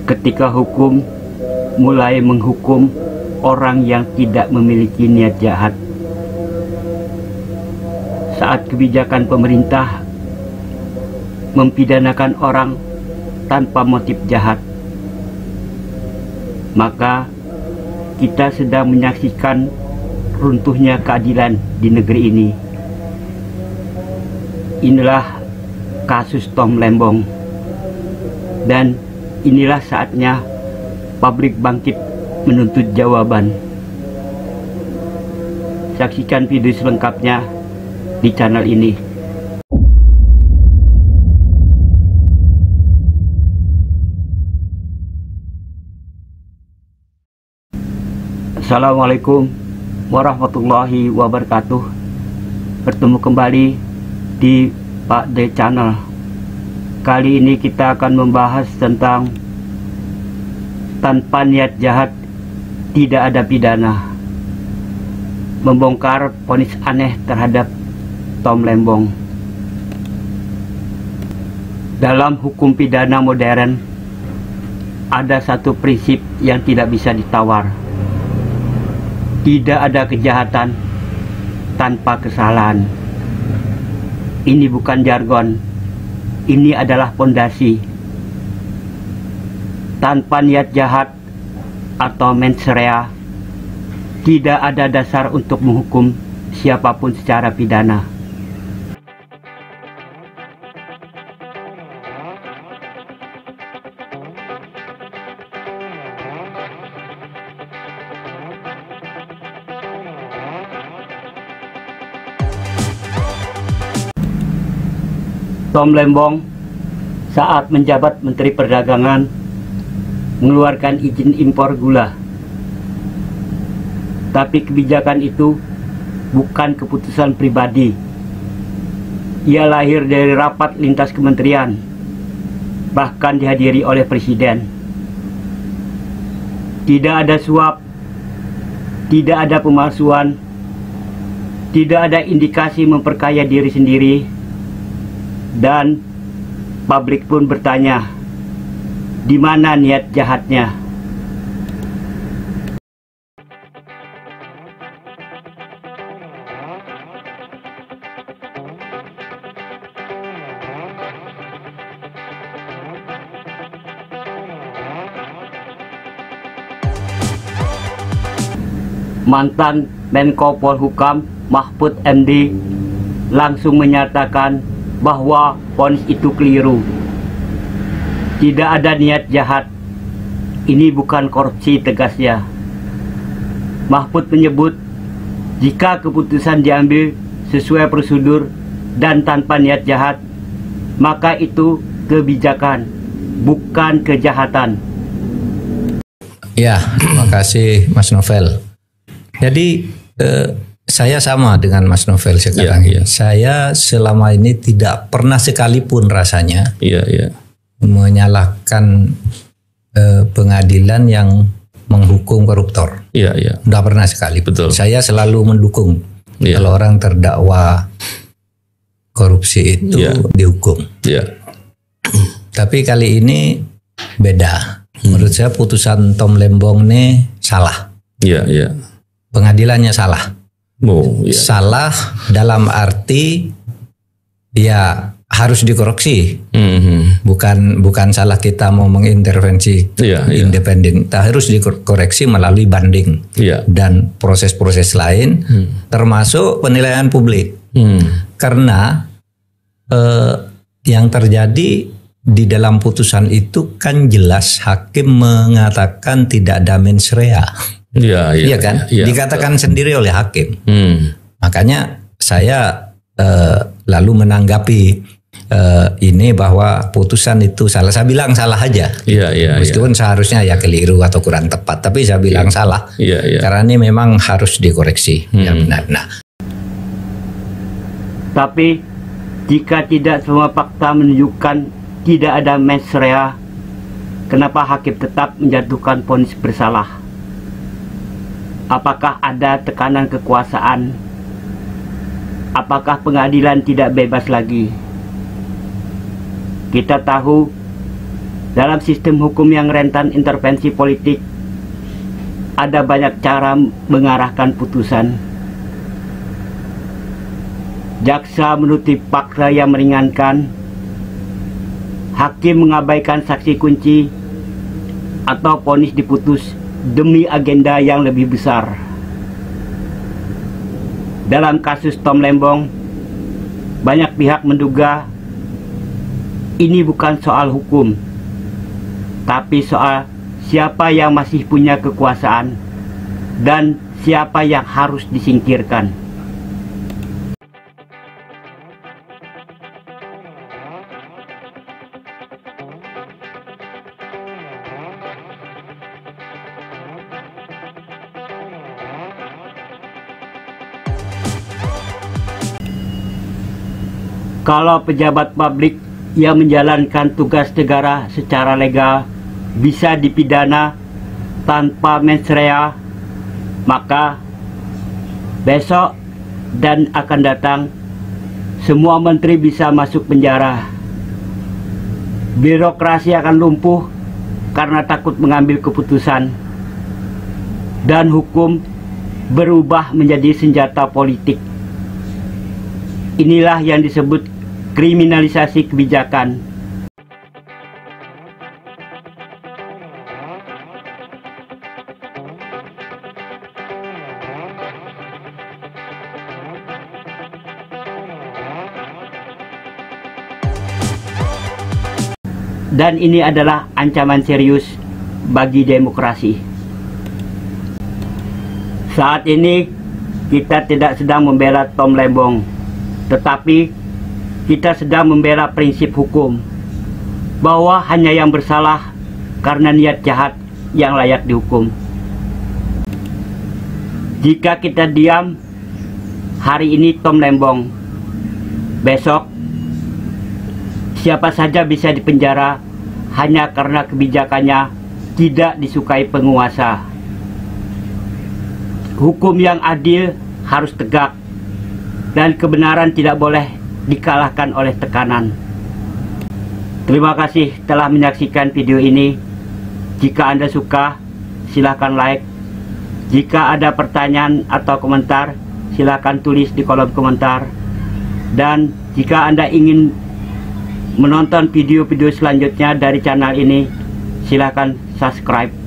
ketika hukum mulai menghukum orang yang tidak memiliki niat jahat. Saat kebijakan pemerintah mempidanakan orang tanpa motif jahat, maka kita sedang menyaksikan runtuhnya keadilan di negeri ini. Inilah kasus Tom Lembong, dan inilah saatnya publik bangkit menuntut jawaban. Saksikan video selengkapnya di channel ini. Assalamualaikum warahmatullahi wabarakatuh. Bertemu kembali di Pak D Channel. Kali ini kita akan membahas tentang tanpa niat jahat tidak ada pidana. Membongkar vonis aneh terhadap Tom Lembong. Dalam hukum pidana modern ada satu prinsip yang tidak bisa ditawar. Tidak ada kejahatan tanpa kesalahan. Ini bukan jargon, ini adalah pondasi. Tanpa niat jahat atau mens rea, tidak ada dasar untuk menghukum siapapun secara pidana. Tom Lembong saat menjabat Menteri Perdagangan mengeluarkan izin impor gula. Tapi kebijakan itu bukan keputusan pribadi. Ia lahir dari rapat lintas kementerian, bahkan dihadiri oleh Presiden. Tidak ada suap, tidak ada pemalsuan, tidak ada indikasi memperkaya diri sendiri. Dan publik pun bertanya, di mana niat jahatnya? Mantan Menko Polhukam Mahfud MD langsung menyatakan bahwa vonis itu keliru. Tidak ada niat jahat. Ini bukan korupsi, tegasnya. Mahfud menyebut jika keputusan diambil sesuai prosedur dan tanpa niat jahat, maka itu kebijakan, bukan kejahatan. Ya, terima kasih Mas Novel. Jadi saya sama dengan Mas Novel sekarang. Saya selama ini tidak pernah sekalipun rasanya menyalahkan pengadilan yang menghukum koruptor. Tidak pernah sekali. Betul. Saya selalu mendukung kalau orang terdakwa korupsi itu dihukum. Tapi kali ini beda. Menurut saya putusan Tom Lembong ini salah. Pengadilannya salah. Salah dalam arti ya harus dikoreksi. Bukan salah kita mau mengintervensi independen. Harus dikoreksi melalui banding dan proses-proses lain, termasuk penilaian publik. Karena yang terjadi di dalam putusan itu kan jelas hakim mengatakan tidak ada mens rea. Iya kan? Dikatakan sendiri oleh hakim. Makanya saya lalu menanggapi ini bahwa putusan itu salah. Saya bilang salah aja. Meskipun seharusnya ya keliru atau kurang tepat, tapi saya bilang salah. Karena ini memang harus dikoreksi. Ya benar. Nah. Tapi jika tidak semua fakta menunjukkan tidak ada mens rea, kenapa hakim tetap menjatuhkan vonis bersalah? Apakah ada tekanan kekuasaan? Apakah pengadilan tidak bebas lagi? Kita tahu Dalam sistem hukum yang rentan intervensi politik, ada banyak cara mengarahkan putusan. Jaksa menutup fakta yang meringankan, hakim mengabaikan saksi kunci, atau vonis diputus demi agenda yang lebih besar. Dalam kasus Tom Lembong, banyak pihak menduga ini bukan soal hukum, tapi soal siapa yang masih punya kekuasaan dan siapa yang harus disingkirkan. Kalau pejabat publik yang menjalankan tugas negara secara legal bisa dipidana tanpa mens rea, maka besok dan akan datang semua menteri bisa masuk penjara. Birokrasi akan lumpuh karena takut mengambil keputusan, dan hukum berubah menjadi senjata politik. Inilah yang disebut kriminalisasi kebijakan. Dan ini adalah ancaman serius bagi demokrasi. Saat ini kita tidak sedang membela Tom Lembong, tetapi kita sedang membela prinsip hukum, bahwa hanya yang bersalah karena niat jahat yang layak dihukum. Jika kita diam, hari ini Tom Lembong, besok siapa saja bisa dipenjara hanya karena kebijakannya tidak disukai penguasa. Hukum yang adil harus tegak, dan kebenaran tidak boleh dikalahkan oleh tekanan. Terima kasih telah menyaksikan video ini. Jika Anda suka, silakan like. Jika ada pertanyaan atau komentar, silakan tulis di kolom komentar. Dan jika Anda ingin menonton video-video selanjutnya dari channel ini, silakan subscribe.